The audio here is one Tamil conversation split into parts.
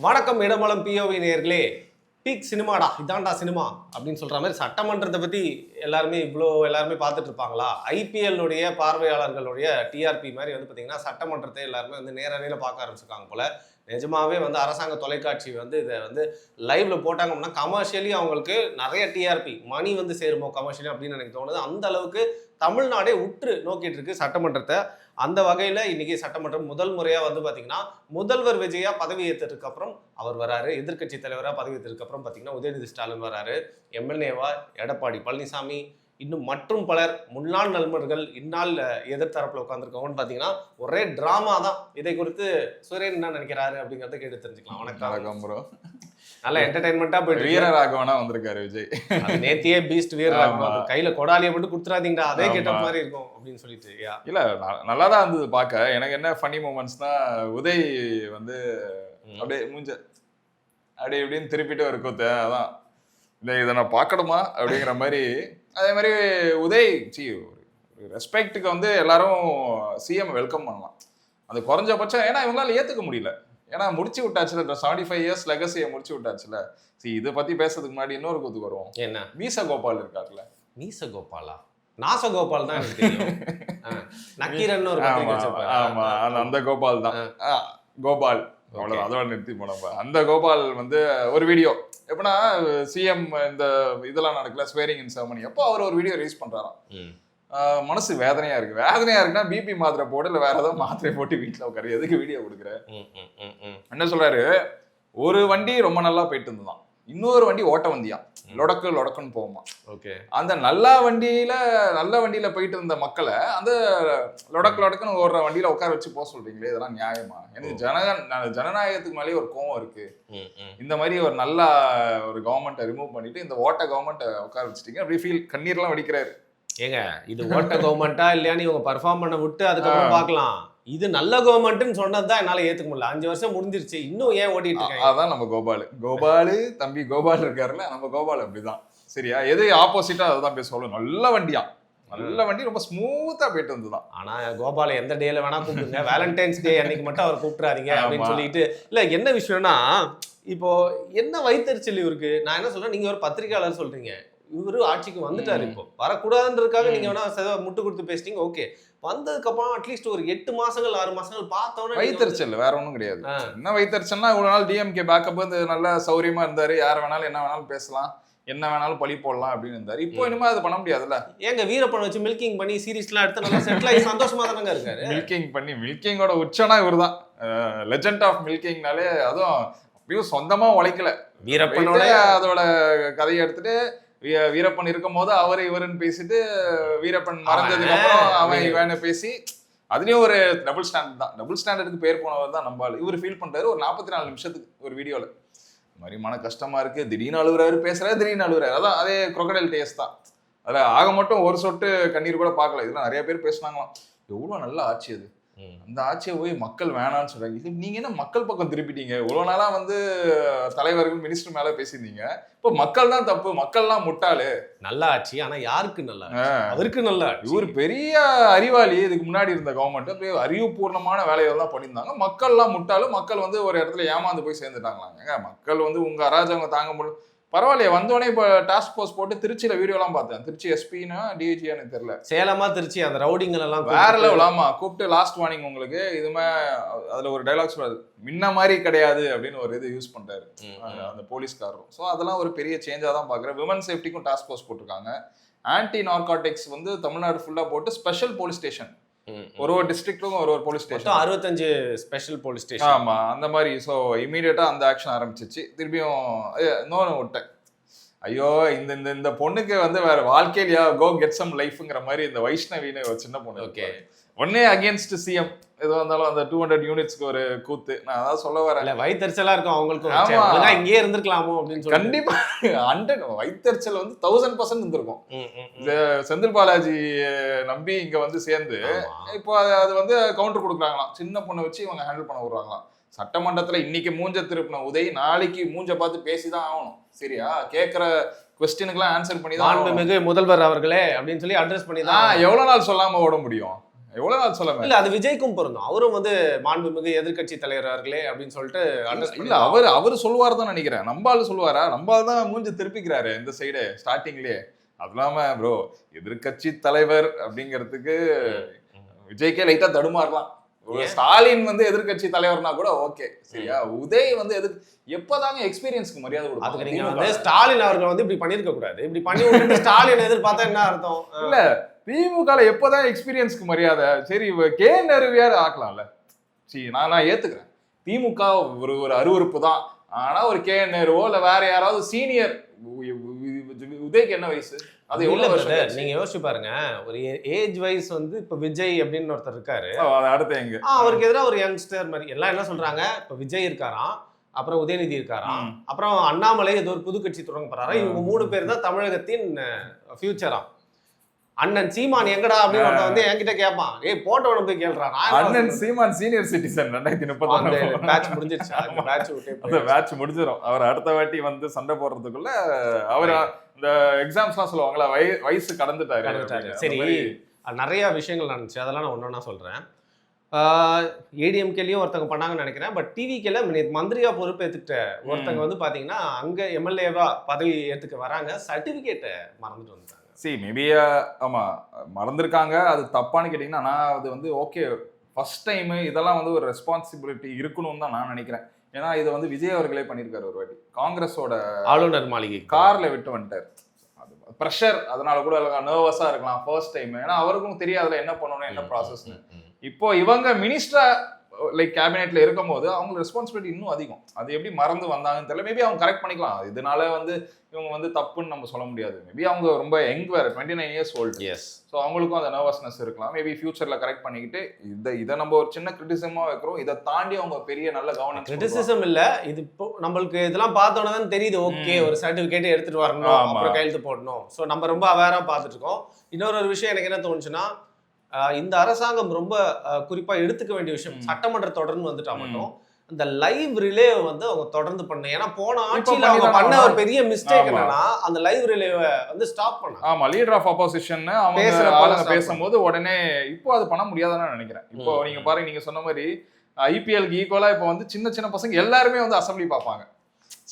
வணக்கம் இடமலம் பிஓவி நேயர்களே. பீக் சினிமாடா, இதான்டா சினிமா அப்படின்னு சொல்ற மாதிரி சட்டமன்றத்தை பத்தி எல்லாருமே பார்த்துட்டு இருப்பாங்களா? ஐபிஎல்லுடைய பார்வையாளர்களுடைய டிஆர்பி மாதிரி பாத்தீங்கன்னா சட்டமன்றத்தை எல்லாருமே நேரடியில் பார்க்க ஆரம்பிச்சிருக்காங்க போல. நிஜமாவே அரசாங்க தொலைக்காட்சி இதை லைவ்ல போட்டாங்கன்னா கமர்ஷியலி அவங்களுக்கு நிறைய டிஆர்பி மணி சேருமோ கமர்ஷியலி அப்படின்னு எனக்கு தோணுது. அந்த அளவுக்கு தமிழ்நாடே உற்று நோக்கிட்டு இருக்கு சட்டமன்றத்தை. அந்த வகையில் இன்னைக்கு சட்டமன்றம் முதல் முறையாக பார்த்தீங்கன்னா முதல்வர் விஜயா பதவி ஏற்றதுக்கு அப்புறம் அவர் வராரு. எதிர்க்கட்சி தலைவராக பதவி ஏற்றதுக்கு அப்புறம் பார்த்தீங்கன்னா உதயநிதி ஸ்டாலின் வராரு. எம்எல்ஏவா எடப்பாடி பழனிசாமி, இன்னும் மற்றும் பலர் முன்னாள் நண்பர்கள் இந்நாள் எதிர்த்தரப்புல உட்காந்துருக்கவங்கன்னு பார்த்தீங்கன்னா ஒரே டிராமா தான். இதை குறித்து சூரியன் என்ன நினைக்கிறாரு அப்படிங்கிறத கேட்டு தெரிஞ்சுக்கலாம். வணக்கம் ப்ரோ. நல்ல என்டர்டைன்மெண்டா போயிட்டு வீரராகவனா வந்திருக்காரு விஜய். நேத்தியே பீஸ்ட் வீரராகவன் கையில கொடாலியை மட்டும் கொடுத்துறாதீங்கடா அதே கேட்ட மாதிரி இருக்கும் அப்படின்னு சொல்லிட்டு. இல்ல நல்லாதான் இருந்தது பார்க்க. எனக்கு என்ன ஃபன்னி மூமெண்ட்ஸ்னா உதய் அப்படியே மூஞ்ச அப்படியே இப்படின்னு திருப்பிட்டு ஒரு கூத்து. அதான் இல்லை இதை நான் பார்க்கணுமா அப்படிங்கிற மாதிரி. அதே மாதிரி உதய் ரெஸ்பெக்டுக்கு எல்லாரும் சிஎம் வெல்கம் பண்ணலாம். அது குறைஞ்சபட்சம் ஏன்னா இவங்களால ஏத்துக்க முடியல. ஏன்னா முடிச்சு விட்டாச்சுல, 75 இயர்ஸ் லெகசியை முடிச்சு விட்டாச்சுல. இதை பத்தி பேசுறதுக்கு முன்னாடி இன்னொரு கூத்துக்கு வருவோம். என்ன மீச கோபால் இருக்காருல்ல? மீச கோபாலா? நாசகோபால் தான் எனக்கு தெரியும். நக்கீரன் ஒரு ஆமா, அந்த கோபால் தான். கோபால் அவ்வளவுதான், அதோட நிறுத்தி போனப்ப அந்த கோபால் ஒரு வீடியோ எப்படின்னா சிஎம் இந்த இதெல்லாம் நடக்கல ஸ்வேரிங் இன் செரமனி அப்போ அவர் ஒரு வீடியோ ரிலீஸ் பண்றாராம். மனசு வேதனையா இருக்குன்னா பிபி மாத்திரை போட்டு இல்ல வேற ஏதாவது மாத்திரை போட்டு வீட்டுல உட்காரு, எதுக்கு வீடியோ கொடுக்குற? என்ன சொல்றாரு, ஒரு வண்டி ரொம்ப நல்லா போயிட்டு இருந்ததான், இன்னொரு வண்டி ஓட்ட வண்டியா லொடக்குன்னு போகுமா. ஓகே, அந்த நல்ல வண்டியில போயிட்டு இருந்த மக்களை அந்த லொடக்குன்னு ஓடுற வண்டியில உட்கார வச்சு போக சொல்றீங்களே, இதெல்லாம் நியாயமா? எனக்கு ஜனநாயகத்துக்கு மேலேயே ஒரு கோவம் இருக்கு. இந்த மாதிரி ஒரு நல்ல ஒரு கவர்மெண்ட்டை ரிமூவ் பண்ணிட்டு இந்த ஓட்ட கவர்மெண்ட்டை உட்கார வச்சுட்டீங்க. அப்படி ஃபீல் கண்ணீர்லாம் வடிக்கிறாரு. ஏங்க இது ஓட்ட கவர்மெண்டா இல்லையான்னு இவங்க பர்ஃபார்ம் பண்ண விட்டு அதுக்கப்புறம் பார்க்கலாம். இது நல்ல கவர்மெண்ட்னு சொன்னதுதான் என்னால ஏத்துக்க முடியல. 5 வருஷம் முடிஞ்சிருச்சு, இன்னும் ஏன் ஓட்டிட்டு இருக்காங்க? அதான் நம்ம கோபாலு தம்பி கோபால் இருக்காருல்ல, நம்ம கோபால் அப்படிதான். சரியா, எது ஆப்போசிட்டா அதுதான் பேசுவோம். நல்ல வண்டி ரொம்ப ஸ்மூத்தா போயிட்டு வந்துதான். ஆனா கோபால எந்த டேல வேணா கூப்பிடுங்க, வேலண்டைன்ஸ் டே அன்னைக்கு மட்டும் அவர் கூப்பிட்டுறாதீங்க அப்படின்னு சொல்லிட்டு. இல்ல என்ன விஷயம்னா, இப்போ என்ன வைத்தறிச்சல் இவருக்கு? நான் என்ன சொல்றேன், நீங்க ஒரு பத்திரிகையாளர் சொல்றீங்க, இவரு ஆட்சிக்கு வந்துட்டாரு, இப்போ வரக்கூடாதுன்றதுக்காக நீங்க வேணா முட்டு கொடுத்து பேசிட்டீங்க. ஓகே, வந்ததுக்கு அப்புறம் அட்லீஸ்ட் ஒரு 8 மாசங்கள் 6 மாசங்கள் பார்த்தோன்னா வைத்தறிச்சல் வேற ஒன்றும் கிடையாது. என்ன வைத்தறிச்சல்னா, இவ்வளவு நாள் டிஎம்கே பேக்கப் நல்ல சௌரியமா இருந்தாரு, யார் வேணாலும் என்ன வேணாலும் பேசலாம், என்ன வேணாலும் பழி போடலாம் அப்படின்னு இருந்தாரு. இப்போ இனிமே அது பண்ண முடியாதுல்ல. ஏங்க வீரப்பன் வச்சு மில்கிங் பண்ணி சீரீஸ்லாம் எடுத்து நல்லா செட்டில் ஆகி சந்தோஷமா தானங்க இருக்காரு. மில்கிங்கோட உச்சனா இவருதான். லெஜெண்ட் ஆஃப் மில்கிங்னாலே அதுவும் அப்படியும் சொந்தமா உழைக்கல. வீரப்பனோட அதோட கதையை எடுத்துட்டு வீரப்பன் இருக்கும் போது அவரு இவருன்னு பேசிட்டு, வீரப்பன் மறந்ததுக்கு அப்புறம் அவன் இவன்னு பேசி, அதுலயும் ஒரு டபுள் ஸ்டாண்டர்ட் தான். டபுள் ஸ்டாண்டர்டுக்கு பேர் போனவர் தான் நம்பாள். இவர் ஃபீல் பண்றாரு ஒரு 44 நிமிஷத்துக்கு ஒரு வீடியோல, இந்த மாதிரி மன கஷ்டமா இருக்கு, திடீர்னு அழுகுறாரு, பேசுறாரு, திடீர்னு அழுகுறாரு. அதான் அதே crocodile டேஸ்ட் தான். அதுல ஆக மட்டும் ஒரு சொட்டு கண்ணீர் கூட பார்க்கல. இதெல்லாம் நிறைய பேர் பேசினாங்களாம், எவ்வளவு நல்ல ஆட்சி அது, அந்த ஆட்சியை போய் மக்கள் வேணான்னு சொல்றாங்க. இது நீங்க என்ன மக்கள் பக்கம் திருப்பிட்டீங்க? இவ்வளவு நாளா தலைவர்கள் மினிஸ்டர் மேல பேசியிருந்தீங்க, இப்போ மக்கள் தான் தப்பு, மக்கள்லாம் முட்டாளு. நல்ல ஆட்சி, ஆனா யாருக்கு நல்லா? அவருக்கு நல்லா. இவர் பெரிய அறிவாளி, இதுக்கு முன்னாடி இருந்த கவர்மெண்ட் அறிவுபூர்ணமான வேலைகள் தான் பண்ணியிருந்தாங்க. மக்கள்லாம் முட்டாளு, மக்கள் ஒரு இடத்துல ஏமாந்து போய் சேர்ந்துட்டாங்களாங்க. மக்கள் உங்க அராஜகம் தாங்க முடியும். பரவாயில்லையே, வந்தோடனே இப்போ டாஸ்க் ஃபோர்ஸ் போட்டு திருச்சியில வீடியோலாம் பார்த்தேன். திருச்சி எஸ்பின்னா டிஐஜியான்னு தெரியல, சேலமா திருச்சி அந்த ரவுடிங்கள் எல்லாம் வேற லெவல். ஆமா, கூப்பிட்டு லாஸ்ட் வார்னிங் உங்களுக்கு இதுமே அதுல ஒரு டைலாக் சொல்றாரு, முன்ன மாதிரி கிடையாது அப்படின்னு ஒரு இது யூஸ் பண்றாரு அந்த போலீஸ்காரரும். ஸோ அதெல்லாம் ஒரு பெரிய சேஞ்சா தான் பாக்குறேன். விமன் சேஃப்டிக்கும் டாஸ்க் ஃபோர்ஸ் போட்டிருக்காங்க. ஆன்டி நார்காட்டிக்ஸ் தமிழ்நாடு ஃபுல்லா போட்டு ஸ்பெஷல் போலீஸ் ஸ்டேஷன், ஒரு டிஸ்ட்ரிக்ட்டுக்கும் ஒரு police station, 65 special police station. ஆமா, அந்த மாதிரி. ஸோ இமீடியட்டா அந்த ஆக்ஷன் ஆரம்பிச்சிச்சு. திருப்பியும் இன்னொன்று விட்டேன், ஐயோ இந்த பொண்ணுக்கு வேற வாழ்க்கையிலையா கோ கெட் சம் லைஃப்ங்கிற மாதிரி இந்த வைஷ்ணவின்னு ஒரு சின்ன பொண்ணு. ஓகே, ஒன்னே அகேன்ஸ்ட் சிஎம் எது வந்தாலும் அந்த 200 யூனிட்ஸ்க்கு ஒரு கூத்து. நான் அதான் சொல்ல வரேன், வைத்தறிச்சலா இருக்கும் அவங்களுக்கு, இங்கேயே இருந்திருக்கலாமோ அப்படின்னு சொல்லி. கண்டிப்பா 100 வைத்தறிச்சல் 1000% இருந்திருக்கும். இந்த செந்தில் பாலாஜி நம்பி இங்க சேர்ந்து இப்போ அது கவுண்டர் கொடுக்குறாங்களாம். சின்ன பொண்ணை வச்சு இவங்க ஹேண்டில் பண்ண விடுறாங்களாம். சட்டமன்றத்துல இன்னைக்கு மூஞ்ச திருப்பின உதய் நாளைக்கு மூஞ்ச பார்த்து பேசிதான் ஆகணும். சரியா, கேட்கிற கொஸ்டினுக்குலாம் ஆன்சர் பண்ணி தான் மிகு முதல்வர் அவர்களே அப்படின்னு சொல்லி அட்ரஸ் பண்ணி தான். எவ்வளவு நாள் சொல்லாம ஓட முடியும்? எவ்வளவு நாள் சொல்லாம இல்ல அது விஜய்க்கும் பொருந்தும். அவரும் வந்து மாண்புமிகு எதிர்க்கட்சி தலைவர் அவர்களே அப்படின்னு சொல்லிட்டு இல்ல அவரு சொல்லுவாரு தான் நினைக்கிறேன். நம்பால் சொல்லுவாரா? நம்பால் தான் மூஞ்சி திருப்பிக்கிறாரு இந்த சைடு ஸ்டார்டிங்லயே. அது இல்லாம ப்ரோ எதிர்க்கட்சி தலைவர் அப்படிங்கிறதுக்கு விஜய்க்கே லைட்டா தடுமாறலாம். ஸ்டாலின் வந்து எதிர்க்கட்சி தலைவர்னா கூட ஓகே சரியா. உதய் வந்து எப்பதாங்க எக்ஸ்பீரியன்ஸ்க்கு மரியாதை கொடுக்கும். அதுக்கு நீங்க வந்து ஸ்டாலின் அவர்கள் வந்து இப்படி பண்ணிருக்க கூடாது. இப்படி பண்ணி விட்டுட்டு ஸ்டாலின் எதிர்பார்த்தா என்ன அர்த்தம்? இல்ல திமுகல எப்பதான் எக்ஸ்பீரியன்ஸ்க்கு மரியாதை? சரி கே நறுவியார் ஆக்கலாம்ல. சரி நான் ஏத்துக்கிறேன் திமுக ஒரு அருவருப்பு தான். ஆனா ஒரு கே நேருவோ இல்ல வேற யாராவது சீனியர், உதய்க்கு என்ன வயசு? அது எவ்வளவு வருஷம் நீங்க யோசிச்சு பாருங்க. ஒரு ஏஜ் வைஸ் வந்து இப்ப விஜய் அப்படின்னு ஒருத்தர் இருக்காரு. அடுத்து எங்க அவருக்கு எதிராக ஒரு யங்ஸ்டர் மாதிரி எல்லாம் என்ன சொல்றாங்க, இப்ப விஜய் இருக்காராம், அப்புறம் உதயநிதி இருக்காராம், அப்புறம் அண்ணாமலை ஏதோ ஒரு புது கட்சி தொடங்க போறாரா. இவங்க 3 பேர் தான் தமிழகத்தின் ஃபியூச்சரா. அண்ணன் சீமான் எங்கடா அப்படின்னு ஒருத்தன் வந்து என்கிட்ட கேட்பான். ஏய் போட்டோட போய் கேள்றான். அண்ணன் சீமான் சீனியர் சிட்டிசன் 2030 அந்த பேட்ச் முடிஞ்சிருச்சு. அந்த பேட்ச் விட்டு அந்த பேட்ச் முடிஞ்சிரும். அவர் அடுத்த வாட்டி வந்து சண்டை போடுறதுக்குள்ள அவர் இந்த எக்ஸாம்ஸ்லாம் சொல்லுவாங்களா வயசு கடந்துட்டாரு. சரி நிறைய விஷயங்கள் நடந்துச்சு. அதெல்லாம் நான் ஒன்னொன்னா சொல்றேன். ஏடிஎம்கேலையும் ஒருத்தவங்க பண்ணாங்கன்னு நினைக்கிறேன். பட் டிவிக்கேல மந்திரியா பொறுப்பு ஏத்துக்கிட்ட ஒருத்தவங்க வந்து பாத்தீங்கன்னா அங்க எம்எல்ஏவா பதவி ஏத்துக்க வராங்க. சர்டிபிகேட்டை மறந்துட்டு வந்துட்டாங்க. மேபி ஆமா மறந்துருக்காங்க. அது தப்பான்னு கேட்டீங்கன்னா நான் அது வந்து ஓகே ஃபர்ஸ்ட் டைம் இதெல்லாம் வந்து ஒரு ரெஸ்பான்சிபிலிட்டி இருக்கணும்னு தான் நான் நினைக்கிறேன். ஏன்னா இது வந்து விஜய் அவர்களே பண்ணியிருக்காரு ஒரு வாட்டி. காங்கிரஸோட ஆளுநர் மாளிகை கார்ல விட்டு வந்துட்டார். அது ப்ரெஷர், அதனால கூட நர்வஸா இருக்கலாம் ஃபர்ஸ்ட் டைம். ஏன்னா அவருக்கும் தெரியாதுல என்ன பண்ணணும் என்ன ப்ராசஸ்னு. இப்போ இவங்க மினிஸ்டரா லைக் கேபினெட்ல இருக்கும் போது அவங்க ரெஸ்பான்சிபிலிட்டி இன்னும் அதிகம். அது எப்படி மறந்து வந்தாங்கன்னு தெரியல. மேபி அவங்க கரெக்ட் பண்ணிக்கலாம். இதனால வந்து இவங்க வந்து தப்புன்னு நம்ம சொல்ல முடியாது. மேபி அவங்க ரொம்ப யங் வேற 29 இயர்ஸ் ஓல்டு. எஸ். ஸோ அவங்களுக்கும் அந்த நர்வஸ்னஸ் இருக்கலாம். மேபி ஃபியூச்சர்ல கரெக்ட் பண்ணிக்கிட்டு இதை நம்ம ஒரு சின்ன கிரிட்டிசிசமா வைக்கிறோம். இதை தாண்டி அவங்க பெரிய நல்ல கவர்னன்ஸ். கிரிட்டிசிசம் இல்ல, இது இப்போ நம்மளுக்கு இதெல்லாம் பார்த்தோன்னே தான் தெரியுது. ஓகே ஒரு சர்டிபிகேட் எடுத்துட்டு வரணும், அப்புறம் கையெழுத்து போடணும். ஸோ நம்ம ரொம்ப அவேரா பார்த்துட்டு இருக்கோம். இன்னொரு விஷயம் எனக்கு என்ன தோணுச்சுன்னா, இந்த அரசாங்கம் ரொம்ப குறிப்பா எடுத்துக்க வேண்டிய விஷயம் சட்டமன்ற தொடர்ந்து வந்துட்டா மட்டும் இந்த லைவ் ரிலே வந்து அவங்க தொடர்ந்து பண்ண. ஏன்னா போன ஆட்சியில அவங்க பண்ண ஒரு பெரிய மிஸ்டேக் என்னன்னா அந்த லைவ் ரிலேவை வந்து ஸ்டாப் பண்ணாங்க. ஆமா லீடர் ஆஃப் ஆப்போசிஷன் அவங்க பேசும்போது உடனே இப்போ அது பண்ண முடியாதுன்னு நினைக்கிறேன். இப்போ நீங்க பாருங்க, நீங்க சொன்ன மாதிரி ஐபிஎல்க்கு ஈக்குவலா இப்போ வந்து சின்ன சின்ன பசங்க எல்லாருமே வந்து அசம்பிளி பார்ப்பாங்க.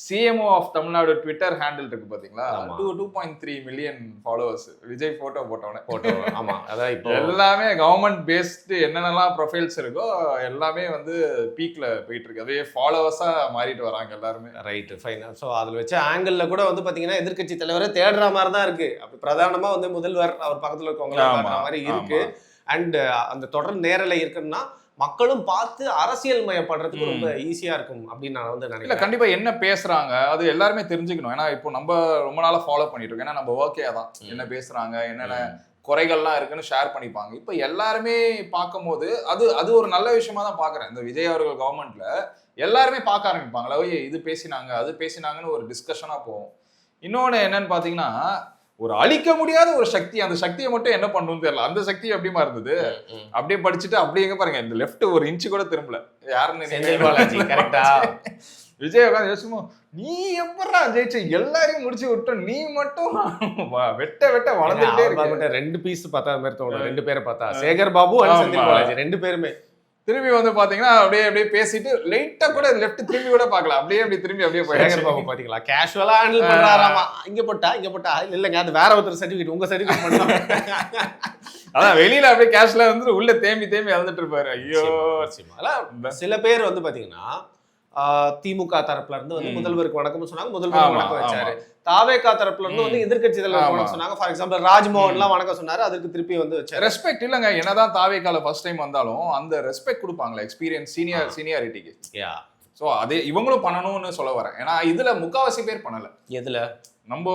CMO of Tamil Nadu Twitter handle இருக்கு பாத்தீங்களா, 2.3 million followers. Vijay photo photo. ஆமா அதான் இப்போ எல்லாமே கவர்மெண்ட் பேஸ்டு என்னென்னலாம் ப்ரொஃபைல்ஸ் இருக்கோ எல்லாமே வந்து பீக்ல போயிட்டு இருக்கு. அதே ஃபாலோவர்ஸா மாறிட்டு வராங்க எல்லாருமே. Right fine. ஸோ அதில் வச்ச ஆங்கிள் கூட வந்து பாத்தீங்கன்னா எதிர்க்கட்சி தலைவரை தேடுற மாதிரி தான் இருக்கு. அப்படி பிரதானமா வந்து முதல்வர் அவர் பக்கத்துல இருக்கவங்க மாதிரி இருக்கு. அண்ட் அந்த தொடர் நேரலை இருக்குன்னா மக்களும் பார்த்து அரசியல் மயப்படுறதுக்கு ரொம்ப ஈஸியா இருக்கும் அப்படின்னு நான் வந்து நினைக்கிறேன். கண்டிப்பா என்ன பேசுறாங்க அது எல்லாருமே தெரிஞ்சுக்கணும். ஏன்னா இப்போ நம்ம ரொம்ப நாளா ஃபாலோ பண்ணிட்டு இருக்கோம். ஏன்னா நம்ம ஓகே தான் என்ன பேசுறாங்க என்னென்ன குறைகள்லாம் இருக்குன்னு ஷேர் பண்ணிப்பாங்க. இப்போ எல்லாருமே பார்க்கும் போது அது ஒரு நல்ல விஷயமா தான் பாக்குறேன். இந்த விஜய் அவர்கள் கவர்மெண்ட்ல எல்லாருமே பார்க்க ஆரம்பிப்பாங்களா, இது பேசினாங்க அது பேசினாங்கன்னு ஒரு டிஸ்கஷனா போகும். இன்னொன்னு என்னன்னு பாத்தீங்கன்னா, ஒரு அழிக்க முடியாத ஒரு சக்தி, அந்த சக்தியை மட்டும் என்ன பண்ணணும்னு தெரியல. அந்த சக்தி எப்படிமா இருந்தது அப்படியே படிச்சுட்டு அப்படியே எங்க பாருங்க இந்த லெஃப்ட் ஒரு இன்ச்சு கூட திரும்பல. யாருன்னு செந்தில் பாலாஜி கரெக்டா விஜய் உட்காந்து யோசிச்சுமோ நீ எப்படா ஜெயிச்சு எல்லாரையும் முடிச்சு விட்டோம் நீ மட்டும் வெட்ட வளர்ந்துட்டே இருக்க. 2 பீஸ் பார்த்தா மாதிரி தோணும். 2 பேரை பார்த்தா சேகர் பாபு அண்ட் செந்தில் பாலாஜி 2 பேருமே திரும்பி வந்து பாத்தீங்கன்னா அப்படியே பேசிட்டு லைட்டா கூட லெஃப்ட் திரும்பி கூட பார்க்கலாம். அப்படியே திரும்பி சேகர் பாபு பாத்தீங்களா கேஷுவலா ஹேண்டில் பண்றாராமா. இங்க போட்டா இல்லங்க அது வேற ஒருத்தர் சர்டிபிகேட் உங்க சர்டிபிகேட் பண்ணலாம். அதான் வெளியில அப்படியே கேஷ்ல வந்து உள்ள தேம்பி இறந்துட்டு இருப்பாரு. ஐயோ சில பேர் வந்து பாத்தீங்கன்னா திமுக தரப்புல இருந்து வந்து முதல்வருக்கு வணக்கம் சொன்னாங்க, முதல்வர் வணக்கம் வச்சாரு. தாவேகா தரப்புல இருந்து வந்து எதிர்க்கட்சி தலைவர் வணக்கம் சொன்னாங்க. ஃபார் எக்ஸாம்பிள் ராஜ்மோகன் எல்லாம் வணக்கம் சொன்னாரு, அதுக்கு திருப்பி வந்து வச்சாரு. ரெஸ்பெக்ட் இல்லங்க, என்னதான் தாவேகால ஃபர்ஸ்ட் டைம் வந்தாலும் அந்த ரெஸ்பெக்ட் கொடுப்பாங்களா எக்ஸ்பீரியன்ஸ் சீனியாரிட்டிக்கு. சோ அதே இவங்களும் பண்ணணும்னு சொல்ல வரேன். ஏன்னா இதுல முக்காவாசி பேர் பண்ணல. எதுல நம்ம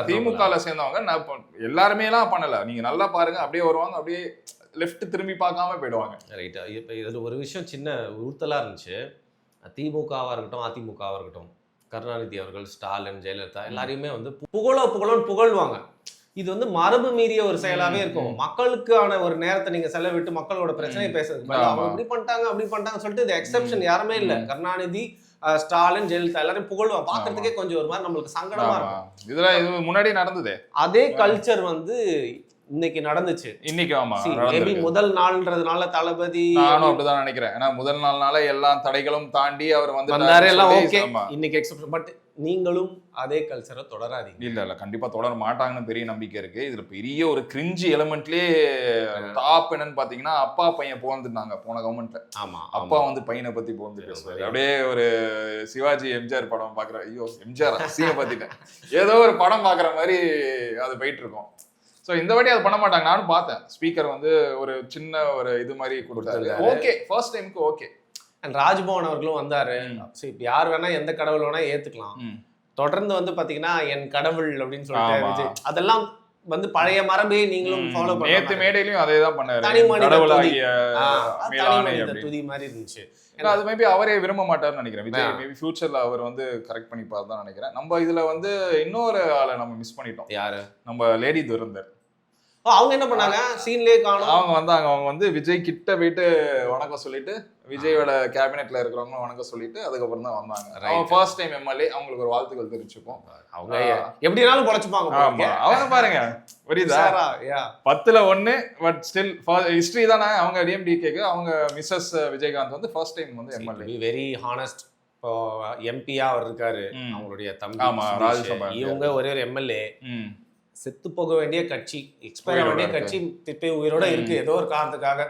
திமுகல சேர்ந்தவங்க எல்லாருமே எல்லாம் பண்ணல. நீங்க நல்லா பாருங்க, அப்படியே வருவாங்க அப்படியே லெஃப்ட் திரும்பி பார்க்காம போயிடுவாங்க. ரைட்டா. இப்ப இதுல ஒரு விஷயம் சின்ன உறுத்தலா இருந்துச்சு. திமுகவா இருக்கட்டும் அதிமுகவா இருக்கட்டும், கருணாநிதி அவர்கள், ஸ்டாலின், ஜெயலலிதா எல்லாரையுமே வந்து புகழோன்னு புகழ்வாங்க. இது வந்து மரபு மீறிய ஒரு செயலாவே இருக்கும். மக்களுக்கான ஒரு நேரத்தை நீங்க செலவிட்டு மக்களோட பிரச்சனையை பேசுறதுக்கு அவங்க இப்படி பண்ணிட்டாங்க அப்படி பண்ணிட்டாங்க சொல்லிட்டு இது எக்ஸெப்ஷன் யாருமே இல்ல. கருணாநிதி, ஸ்டாலின், ஜெயலலிதா எல்லாரும் புகழ்வாங்க. பாக்குறதுக்கே கொஞ்சம் ஒரு மாதிரி நம்மளுக்கு சங்கடமா இருக்கும். இது முன்னாடி நடந்தது. அதே கல்ச்சர் வந்து இன்னைக்கு நடந்துச்சு. இன்னைக்கு ஆமா மேபி முதல் நாள்ன்றதுனால தளபதி நானும் அப்படிதான் நினைக்கிறேன். ஏன்னா முதல் நாள்னால எல்லா தடைகளும் தாண்டி அவர் வந்தாரு, எல்லாம் ஓகே. ஆமா. இன்னைக்கு எக்ஸெப்ஷன். பட் நீங்களும் அதே கல்ச்சரை தொடராதீங்க. இல்ல கண்டிப்பா தொடர மாட்டாங்கன்னு பெரிய நம்பிக்கை இருக்கு. இதுல பெரிய ஒரு கிரிஞ்சி எலிமெண்ட்லயே டாப் என்னன்னு பாத்தீங்கன்னா, அப்பா பையன் புகழ்ந்துட்டாங்க போன கவர்மெண்ட்ல. ஆமா, அப்பா வந்து பையனை பத்தி புகழ்ந்து பேசுவாரு. அப்படியே ஒரு சிவாஜி எம்ஜிஆர் படம் பாக்குற, ஐயோ எம்ஜிஆர் சீனை பத்திட்டேன், ஏதோ ஒரு படம் பாக்குற மாதிரி அது போயிட்டு இருக்கும். ஸோ இந்த வாட்டி அது பண்ண மாட்டாங்க. நானும் பார்த்தேன், ஸ்பீக்கர் வந்து ஒரு சின்ன ஒரு இது மாதிரி கொடுத்தாரு. ஓகே, ஃபர்ஸ்ட் டைமுக்கு ஓகே. அண்ட் ராஜ்பவன் அவர்களும் வந்தாரு. யார் வேணா எந்த கடவுள் வேணா ஏத்துக்கலாம். தொடர்ந்து வந்து பாத்தீங்கன்னா என் கடவுள் அப்படின்னு சொல்லிட்டு விஜய் அதெல்லாம் வந்து பழைய மரபே நீங்களும் ஃபாலோ பண்ணி நேத்து மேடையிலயும் அதே தான் பண்ணாரு. துதி மாதிரி இருந்துச்சு. அது மேபி அவரே விரும்ப மாட்டாருன்னு நினைக்கிறேன். விஜய் மேபி ஃபியூச்சர்ல அவர் வந்து கரெக்ட் பண்ணிப்பாரு தான் நினைக்கிறேன். நம்ம இதுல வந்து இன்னொரு ஆளை நம்ம மிஸ் பண்ணிட்டோம். யாரு? நம்ம லேடி துரந்தர். அவங்க என்ன பண்ணாங்க? சீன்லயே காணோம். அவங்க வந்தாங்க. அவங்க வந்து விஜய் கிட்ட போயிட்டு வணக்கம் சொல்லிட்டு, விஜயோட கேபினெட்ல இருக்கிறவங்க வணக்கம் சொல்லிட்டு அதுக்கப்புறம் தான் வந்தாங்க. அவங்க ஃபர்ஸ்ட் டைம் எம்எல்ஏ, அவங்களுக்கு ஒரு வாழ்த்துக்கள் தெரிவிச்சுப்போம். அவங்க எப்படினாலும் பொழைச்சுப்பாங்க. அவங்க பாருங்க, புரியுதா? 10ல 1 பட் ஸ்டில் ஹிஸ்டரி தானே. அவங்க டிஎம்டிகேக்கு அவங்க மிஸ்ஸஸ் விஜயகாந்த் வந்து ஃபர்ஸ்ட் டைம் வந்து எம்எல்ஏ. Very honest. எம்பியா அவர் இருக்காரு, அவங்களுடைய தம்பி. இவங்க ஒரே ஒரு எம்எல்ஏ. செத்து போக வேண்டிய கட்சி, எக்ஸ்பயர் ஆக வேண்டிய கட்சி திருப்பி உயிரோட இருக்கு ஏதோ ஒரு காரணத்துக்காக.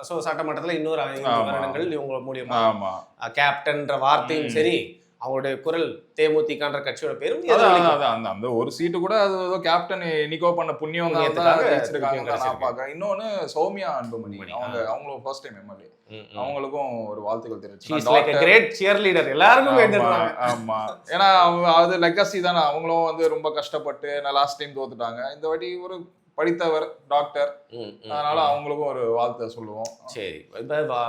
ஸோ சட்டமன்றத்தில் இன்னொரு 5 வருடங்கள் இவங்க மூலியமா கேப்டன்ற வார்த்தையும் சரி, அவங்களுடைய குரல் தேமுதிகன்ற கட்சியோட பேரும் அந்த ஒரு சீட்டு கூட அது ஏதோ கேப்டன் நிக்கோ பண்ண புண்ணியம் தான். இன்னொன்னு சௌமியா அன்புமணி, அவங்களும் ஃபர்ஸ்ட் டைம் எம்எல்ஏ. அவங்களுக்கும் ஒரு வாழ்த்துக்கள் தெரிவிச்சு. எல்லாருக்கும் ஆமா, ஏன்னா அது லெகசி தானே. அவங்களும் வந்து ரொம்ப கஷ்டப்பட்டு லாஸ்ட் டைம் தோத்துட்டாங்க. இந்த வாட்டி ஒரு படித்தவர், டாக்டர், அதனால அவங்களுக்கும் ஒரு வாழ்த்தை சொல்லுவோம். சரி, இப்போ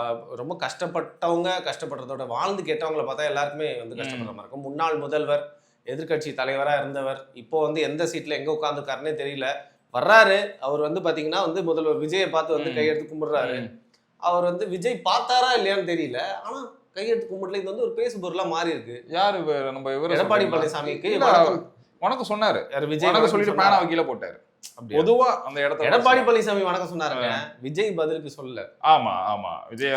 ரொம்ப கஷ்டப்பட்டவங்க, கஷ்டப்படுறதோட வாழ்ந்து கேட்டவங்களை பார்த்தா எல்லாருக்குமே வந்து கஷ்டப்படுற மாதிரி இருக்கும். முன்னாள் முதல்வர், எதிர்கட்சி தலைவராக இருந்தவர், இப்போ வந்து எந்த சீட்ல எங்க உட்காந்துருக்காருன்னே தெரியல. வர்றாரு அவர் வந்து பாத்தீங்கன்னா வந்து முதல்வர் விஜயை பார்த்து வந்து கையெடுத்து கும்பிடுறாரு. அவர் வந்து விஜய் பார்த்தாரா இல்லையான்னு தெரியல, ஆனா கையெடுத்து கும்பிடல. இது வந்து ஒரு பேசு பொருளா மாறி இருக்கு. யாரு நம்ம எடப்பாடி பழனிசாமிக்கு வணக்கம் சொன்னாரு. விஜய் சொல்லிட்டு பேனாவை கீழே போட்டாரு. பொதுவா அந்த இடத்துல எடப்பாடி பழனிசாமி வணக்கம் சொன்னாருங்க, விஜய் பதிலுக்கு சொல்லல. ஆமா விஜய்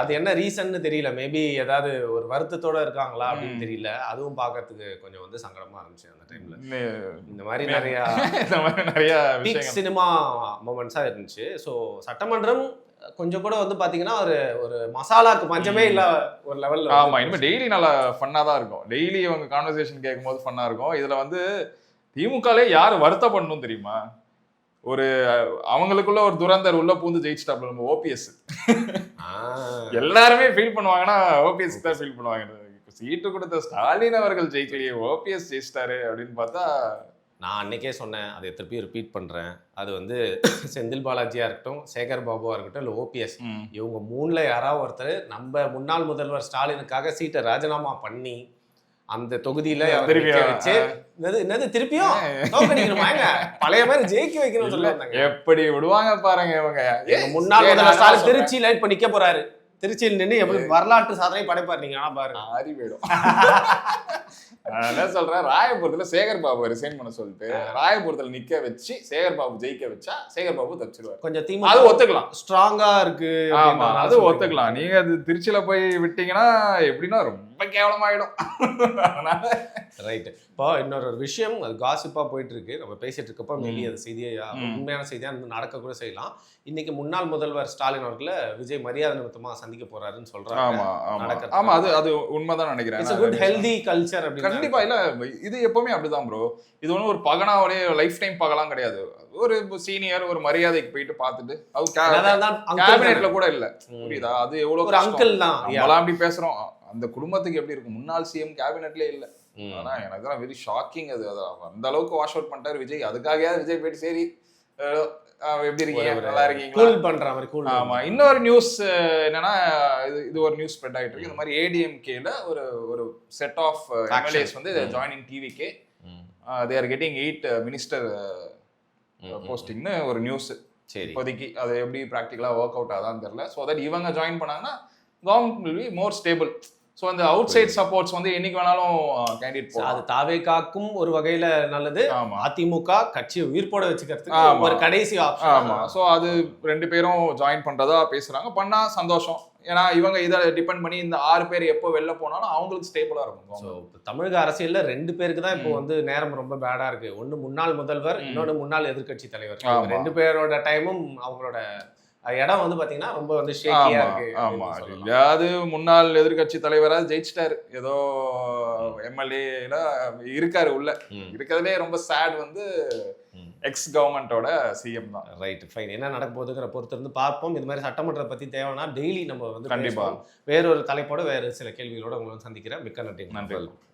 அது என்ன ரீசன்னு தெரியல. மேபி ஏதாவது ஒரு வருத்தத்தோட இருக்காங்களா அப்படின்னு தெரியல. அதுவும் பாக்குறதுக்கு கொஞ்சம் வந்து சங்கடமா இருந்துச்சு அந்த டைம்ல. இந்த மாதிரி நிறைய பீக் சினிமா மொமெண்ட்ஸா இருந்துச்சு. ஸோ சட்டமன்றம் கொஞ்சம் கூட வந்து பாத்தீங்கன்னா ஒரு மசாலாக்கு பஞ்சமே இல்ல ஒரு லெவல்ல. ஆமா, இனிமே டெய்லி நல்லா ஃபன்னா தான் இருக்கும். டெய்லி அவங்க கான்வர்சேஷன் கேட்கும் போது ஃபன்னா இருக்கும். இதுல வந்து திமுகலே யாரு வருத்தப்படணும் தெரியுமா? ஒரு அவங்களுக்குள்ள ஒரு துரந்தர் உள்ள பூந்து ஜெயிச்சிட்டாப்ல நம்ம ஓபிஎஸ். எல்லாருமே ஃபீல் பண்ணுவாங்கன்னா ஓபிஎஸ் தான் ஃபீல் பண்ணுவாங்க. சீட்டு கொடுத்த ஸ்டாலின் அவர்கள் ஜெயிக்கலையே, ஓபிஎஸ் ஜெயிச்சிட்டாரு அப்படின்னு பார்த்தா. நான் அன்னைக்கே சொன்னேன், அதை திருப்பி ரிப்பீட் பண்றேன். அது வந்து செந்தில் பாலாஜியா இருக்கட்டும், சேகர் பாபுவா இருக்கட்டும், இல்லை ஓபிஎஸ், இவங்க 3ல யாராவது ஒருத்தர் நம்ம முன்னாள் முதல்வர் ஸ்டாலினுக்காக சீட்டை ராஜினாமா பண்ணி அந்த தொகுதியில வச்சு என்னது திருப்பியும் பழைய மாதிரி ஜெயிக்க வைக்கணும்னு சொல்லுவாங்க. எப்படி விடுவாங்க பாருங்க இவங்க. முன்னாள் முதல்வர் ஸ்டாலின் திருச்சியில இப்ப நிக்க போறாரு. திருச்சியில் நின்று எப்படி வரலாற்று சாதனை படைப்பாரு நீங்க. ஆனா பாருங்க ஆறி போயிடும். என்ன சொல்றேன், ராயபுரத்துல சேகர் பாபு ரிசைன் பண்ண சொல்லிட்டு ராயபுரத்துல நிக்க வச்சு சேகர் பாபு ஜெயிக்க வச்சா சேகர் பாபு தப்பிச்சிருவாரு. கொஞ்சம் திமுக அது ஒத்துக்கலாம், ஸ்ட்ராங்கா இருக்கு. ஆமா, அது ஒத்துக்கலாம். நீங்க அது திருச்சியில போய் விட்டீங்கன்னா எப்படின்னா ரொம்ப கேவலமாயிடும். ரைட். இப்போ இன்னொரு விஷயம், அது காசிப்பா போயிட்டு இருக்கு. நம்ம பேசிட்டு இருக்கப்போ மேபி அது செய்தியா உண்மையான செய்தியா நடக்க கூட செய்யலாம். இன்னைக்கு முன்னாள் முதல்வர் ஸ்டாலின் அவர்களை விஜய் மரியாதை நிமித்தமா சந்திக்க போறாருன்னு சொல்றாங்க. ஆமா, அது உண்மைதான் நினைக்கிறேன். It's a good healthy culture அப்படி. கண்டிப்பா இல்ல, இது எப்பவுமே அப்படிதான் ப்ரோ. இது ஒன்றும் ஒரு பகனாவுடைய லைஃப் டைம் பகலாம் கிடையாது. ஒரு சீனியர் ஒரு மரியாதைக்கு போயிட்டு பார்த்துட்டு, அது கேபினெட்ல கூட இல்ல, புரியுதா? அது எவ்வளவு ஒரு அங்கிள் தான். நம்மளாம் அப்படி பேசுறோம், அந்த குடும்பத்துக்கு எப்படி இருக்கும்? முன்னாள் சிஎம் கேபினெட்லயே இல்ல. ஆனா எனக்கு தான் வெரி ஷாக்கிங். அது அந்த அளவுக்கு வாஷ் அவுட் பண்ணிட்டாரு விஜய். அதுக்காக விஜய் போயிட்டு சரி எப்படி இருக்கீங்க, நல்லா இருக்கீங்களா, கூல் பண்ற மாதிரி கூல். ஆமா, இன்னொரு நியூஸ் என்னன்னா, இது ஒரு நியூஸ் ஸ்ப்ரெட் ஆயிட்டு இருக்கு. இந்த மாதிரி ஏடிஎம்கேல ஒரு செட் ஆஃப் எம்எல்ஏஸ் வந்து joining TVK, they are getting 8 minister போஸ்டிங்னு ஒரு நியூஸ். சரி, இப்போதைக்கு அது எப்படி ப்ராக்டிகலா ஒர்க் அவுட் ஆகுதான்னு தெரியல. ஸோ தட் இவங்க ஜாயின் பண்ணாங்கன்னா government will be more stable. So அந்த அவுட் சைட் சப்போர்ட்ஸ் வந்து என்னைக்கு வேணாலும் கேண்டிடேட் போகலாம். அது தாவேகாக்கும் ஒரு வகையில நல்லது, ஆமா அதிமுக கட்சியை உயிர்ப்போட வச்சுக்கிறதுக்கு ஆமா. ஒரு கடைசி ஆப்ஷன். ஆமா. ஸோ அது 2 பேரும் ஜாயின் பண்றதா பேசுறாங்க. பண்ணா சந்தோஷம். ஏன்னா இவங்க இதை டிபெண்ட் பண்ணி இந்த 6 பேர் எப்போ வெளில போனாலும் அவங்களுக்கு ஸ்டேபிளா இருக்கும். ஸோ தமிழக அரசியல்ல 2 பேருக்கு தான் இப்போ வந்து நேரம் ரொம்ப பேடா இருக்கு. ஒன்னு முன்னாள் முதல்வர், இன்னொன்னு முன்னாள் எதிர்க்கட்சி தலைவர். ஆமா. 2 பேரோட டைமும் அவங்களோட இடம் வந்து பாத்தீங்கன்னா ரொம்ப வந்து ஷேக்கியா ஆமா இருக்கு ஆமா அப்படின்னு சொல்லலாம். இல்லையாவது முன்னாள் எதிர்க்கட்சி தலைவரா ஜெயிச்சிட்டாரு. ஏதோ எம்எல்ஏல இருக்காரு உள்ள. இருக்கிறதுலே ரொம்ப சேட் வந்து எக்ஸ் கவர்மெண்டோட சிஎம் தான். Right, fine. என்ன நடக்க போகுதுங்கிற பொறுத்து இருந்து பார்ப்போம். இது மாதிரி சட்டமன்றத்தை பத்தி தேவைன்னா டெய்லி நம்ம வந்து கண்டிப்பா. பேசுவோம். வேறொரு தலைப்போட வேறு சில கேள்விகளோட உங்களை வந்து சந்திக்கிறேன். மிக்க நன்றி. நன்றி.